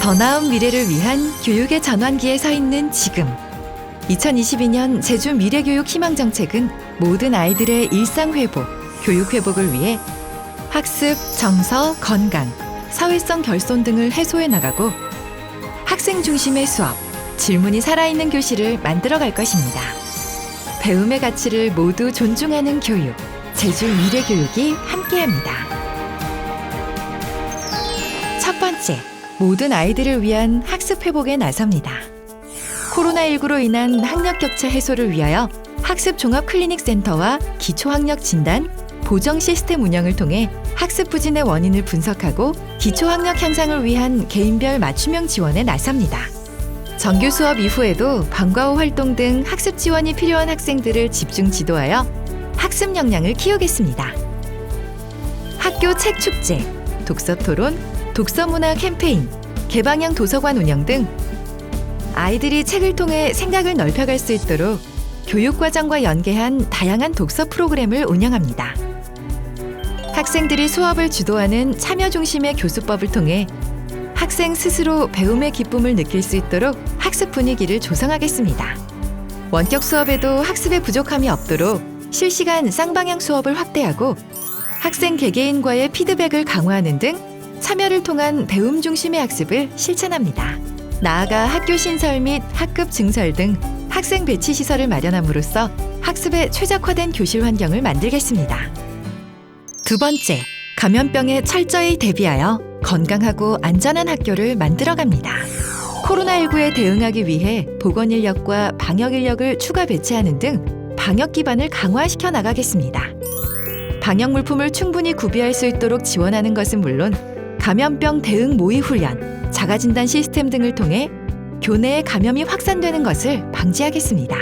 더 나은 미래를 위한 교육의 전환기에 서 있는 지금. 2022년 제주 미래교육 희망정책은 모든 아이들의 일상회복, 교육회복을 위해 학습, 정서, 건강, 사회성 결손 등을 해소해 나가고 학생 중심의 수업, 질문이 살아있는 교실을 만들어갈 것입니다. 배움의 가치를 모두 존중하는 교육, 제주 미래교육이 함께합니다. 첫 번째, 모든 아이들을 위한 학습 회복에 나섭니다. 코로나19로 인한 학력 격차 해소를 위하여 학습 종합 클리닉 센터와 기초학력 진단, 보정 시스템 운영을 통해 학습 부진의 원인을 분석하고 기초학력 향상을 위한 개인별 맞춤형 지원에 나섭니다. 정규 수업 이후에도 방과 후 활동 등 학습 지원이 필요한 학생들을 집중 지도하여 학습 역량을 키우겠습니다. 학교 책 축제, 독서 토론, 독서 문화 캠페인, 개방형 도서관 운영 등 아이들이 책을 통해 생각을 넓혀갈 수 있도록 교육과정과 연계한 다양한 독서 프로그램을 운영합니다. 학생들이 수업을 주도하는 참여 중심의 교수법을 통해 학생 스스로 배움의 기쁨을 느낄 수 있도록 학습 분위기를 조성하겠습니다. 원격 수업에도 학습에 부족함이 없도록 실시간 쌍방향 수업을 확대하고 학생 개개인과의 피드백을 강화하는 등 참여를 통한 배움 중심의 학습을 실천합니다. 나아가 학교 신설 및 학급 증설 등 학생 배치 시설을 마련함으로써 학습에 최적화된 교실 환경을 만들겠습니다. 두 번째, 감염병에 철저히 대비하여 건강하고 안전한 학교를 만들어갑니다. 코로나19에 대응하기 위해 보건 인력과 방역 인력을 추가 배치하는 등 방역 기반을 강화시켜 나가겠습니다. 방역 물품을 충분히 구비할 수 있도록 지원하는 것은 물론 감염병 대응 모의 훈련, 자가진단 시스템 등을 통해 교내에 감염이 확산되는 것을 방지하겠습니다.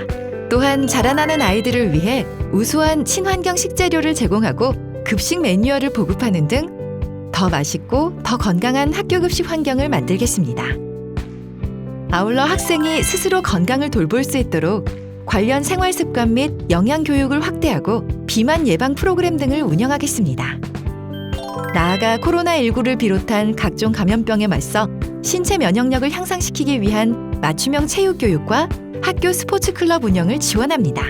또한 자라나는 아이들을 위해 우수한 친환경 식재료를 제공하고 급식 매뉴얼을 보급하는 등 더 맛있고 더 건강한 학교 급식 환경을 만들겠습니다. 아울러 학생이 스스로 건강을 돌볼 수 있도록 관련 생활 습관 및 영양 교육을 확대하고 비만 예방 프로그램 등을 운영하겠습니다. 나아가 코로나19를 비롯한 각종 감염병에 맞서 신체 면역력을 향상시키기 위한 맞춤형 체육 교육과 학교 스포츠 클럽 운영을 지원합니다.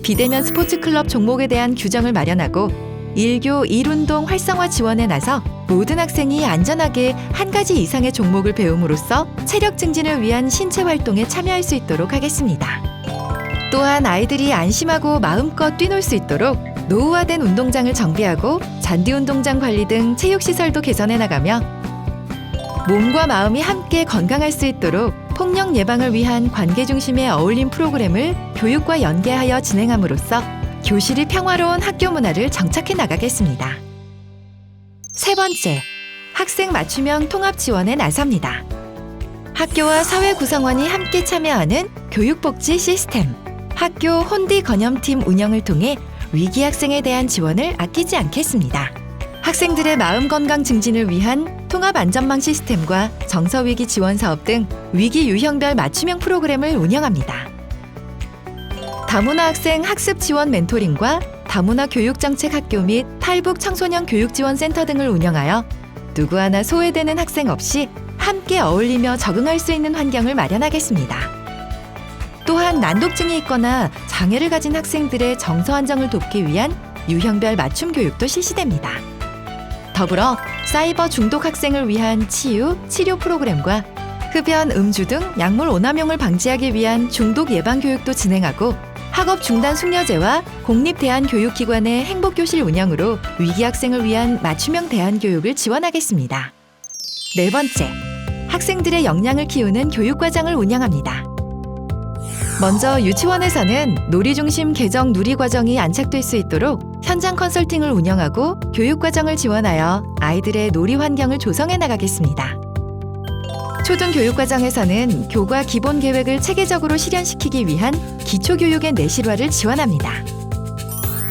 비대면 스포츠 클럽 종목에 대한 규정을 마련하고 1교 1운동 활성화 지원에 나서 모든 학생이 안전하게 한 가지 이상의 종목을 배움으로써 체력 증진을 위한 신체 활동에 참여할 수 있도록 하겠습니다. 또한 아이들이 안심하고 마음껏 뛰놀 수 있도록 노후화된 운동장을 정비하고 잔디 운동장 관리 등 체육시설도 개선해 나가며 몸과 마음이 함께 건강할 수 있도록 폭력 예방을 위한 관계 중심의 어울림 프로그램을 교육과 연계하여 진행함으로써 교실이 평화로운 학교 문화를 정착해 나가겠습니다. 세 번째, 학생 맞춤형 통합 지원에 나섭니다. 학교와 사회 구성원이 함께 참여하는 교육복지 시스템, 학교 혼디 건염팀 운영을 통해 위기 학생에 대한 지원을 아끼지 않겠습니다. 학생들의 마음 건강 증진을 위한 통합 안전망 시스템과 정서위기 지원 사업 등 위기 유형별 맞춤형 프로그램을 운영합니다. 다문화 학생 학습 지원 멘토링과 다문화 교육정책 학교 및 탈북 청소년 교육지원센터 등을 운영하여 누구 하나 소외되는 학생 없이 함께 어울리며 적응할 수 있는 환경을 마련하겠습니다. 또한 난독증이 있거나 장애를 가진 학생들의 정서 안정을 돕기 위한 유형별 맞춤 교육도 실시됩니다. 더불어 사이버 중독 학생을 위한 치유, 치료 프로그램과 흡연, 음주 등 약물 오남용을 방지하기 위한 중독 예방 교육도 진행하고 학업 중단 숙려제와 공립대안교육기관의 행복교실 운영으로 위기 학생을 위한 맞춤형 대안교육을 지원하겠습니다. 네 번째, 학생들의 역량을 키우는 교육과정을 운영합니다. 먼저 유치원에서는 놀이중심 개정 누리과정이 안착될 수 있도록 현장 컨설팅을 운영하고 교육과정을 지원하여 아이들의 놀이 환경을 조성해 나가겠습니다. 초등교육과정에서는 교과 기본 계획을 체계적으로 실현시키기 위한 기초교육의 내실화를 지원합니다.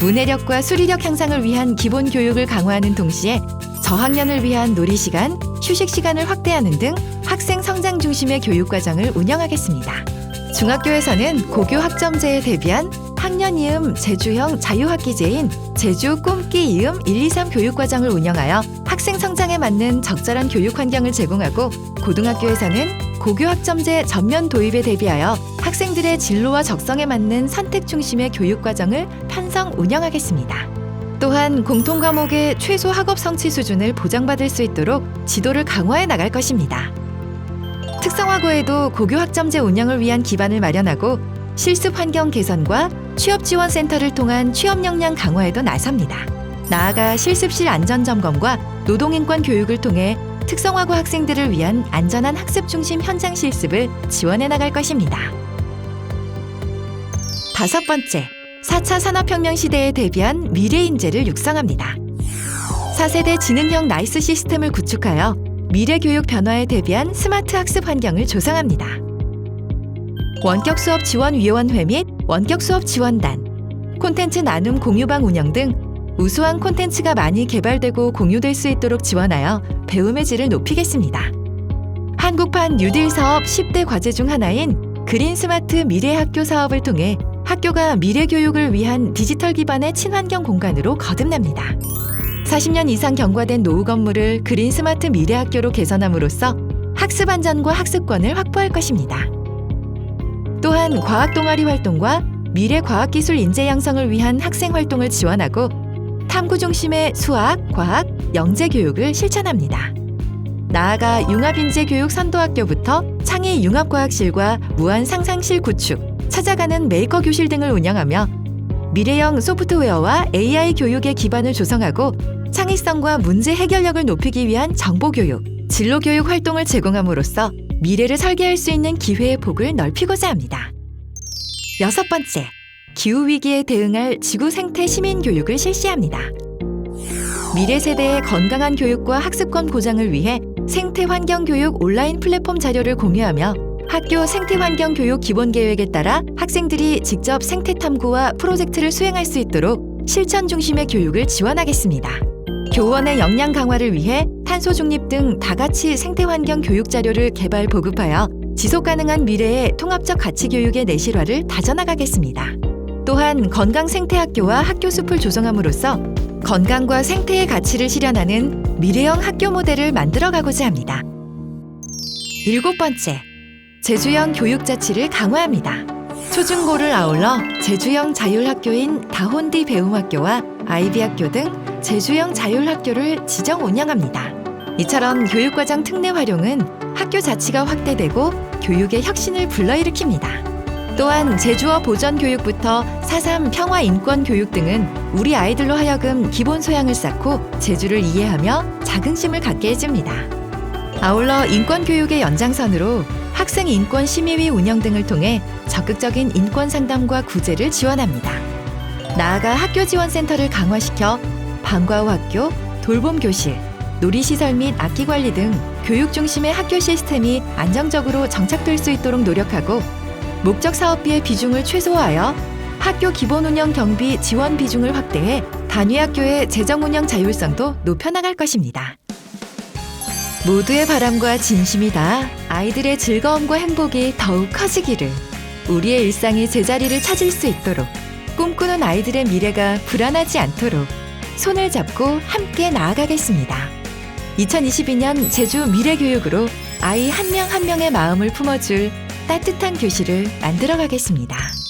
문해력과 수리력 향상을 위한 기본 교육을 강화하는 동시에 저학년을 위한 놀이시간, 휴식시간을 확대하는 등 학생 성장 중심의 교육과정을 운영하겠습니다. 중학교에서는 고교 학점제에 대비한 학년 제주형 자유학기제인 제주 꿈기 이음 123 교육과정을 운영하여 학생 성장에 맞는 적절한 교육 환경을 제공하고 고등학교에서는 고교학점제 전면 도입에 대비하여 학생들의 진로와 적성에 맞는 선택 중심의 교육과정을 편성 운영하겠습니다. 또한 공통과목의 최소 학업 성취 수준을 보장받을 수 있도록 지도를 강화해 나갈 것입니다. 특성화고에도 고교학점제 운영을 위한 기반을 마련하고 실습 환경 개선과 취업지원센터를 통한 취업 역량 강화에도 나섭니다. 나아가 실습실 안전점검과 노동인권 교육을 통해 특성화고 학생들을 위한 안전한 학습 중심 현장 실습을 지원해 나갈 것입니다. 5번째, 4차 산업혁명 시대에 대비한 미래 인재를 육성합니다. 4세대 지능형 나이스 시스템을 구축하여 미래 교육 변화에 대비한 스마트 학습 환경을 조성합니다. 원격 수업 지원위원회 및 원격 수업 지원단, 콘텐츠 나눔 공유방 운영 등 우수한 콘텐츠가 많이 개발되고 공유될 수 있도록 지원하여 배움의 질을 높이겠습니다. 한국판 뉴딜 사업 10대 과제 중 하나인 그린 스마트 미래 학교 사업을 통해 학교가 미래 교육을 위한 디지털 기반의 친환경 공간으로 거듭납니다. 40년 이상 경과된 노후 건물을 그린 스마트 미래 학교로 개선함으로써 학습 안전과 학습권을 확보할 것입니다. 또한 과학 동아리 활동과 미래 과학기술 인재 양성을 위한 학생 활동을 지원하고 탐구 중심의 수학, 과학, 영재 교육을 실천합니다. 나아가 융합인재 교육 선도학교부터 창의 융합과학실과 무한 상상실 구축, 찾아가는 메이커 교실 등을 운영하며 미래형 소프트웨어와 AI 교육의 기반을 조성하고 창의성과 문제 해결력을 높이기 위한 정보교육, 진로교육 활동을 제공함으로써 미래를 설계할 수 있는 기회의 폭을 넓히고자 합니다. 6번째, 기후위기에 대응할 지구 생태 시민 교육을 실시합니다. 미래 세대의 건강한 교육과 학습권 보장을 위해 생태환경교육 온라인 플랫폼 자료를 공유하며 학교 생태환경교육 기본계획에 따라 학생들이 직접 생태 탐구와 프로젝트를 수행할 수 있도록 실천 중심의 교육을 지원하겠습니다. 교원의 역량 강화를 위해 탄소 중립 등 다가치 생태환경 교육 자료를 개발 보급하여 지속가능한 미래의 통합적 가치교육의 내실화를 다져나가겠습니다. 또한 건강 생태학교와 학교숲을 조성함으로써 건강과 생태의 가치를 실현하는 미래형 학교 모델을 만들어가고자 합니다. 7번째, 제주형 교육자치를 강화합니다. 초중고를 아울러 제주형 자율학교인 다혼디 배움학교와 아이비학교 등 제주형 자율학교를 지정 운영합니다. 이처럼 교육과정 특례 활용은 학교 자치가 확대되고 교육의 혁신을 불러일으킵니다. 또한 제주어 보전 교육부터 4.3 평화 인권 교육 등은 우리 아이들로 하여금 기본 소양을 쌓고 제주를 이해하며 자긍심을 갖게 해줍니다. 아울러 인권 교육의 연장선으로 학생 인권 심의위 운영 등을 통해 적극적인 인권 상담과 구제를 지원합니다. 나아가 학교 지원센터를 강화시켜 방과 후 학교, 돌봄 교실, 놀이시설 및 악기 관리 등 교육 중심의 학교 시스템이 안정적으로 정착될 수 있도록 노력하고 목적 사업비의 비중을 최소화하여 학교 기본 운영 경비 지원 비중을 확대해 단위 학교의 재정 운영 자율성도 높여나갈 것입니다. 모두의 바람과 진심이 닿아 아이들의 즐거움과 행복이 더욱 커지기를, 우리의 일상이 제자리를 찾을 수 있도록, 꿈꾸는 아이들의 미래가 불안하지 않도록 손을 잡고 함께 나아가겠습니다. 2022년 제주 미래교육으로 아이 한 명 한 명의 마음을 품어줄 따뜻한 교실을 만들어가겠습니다.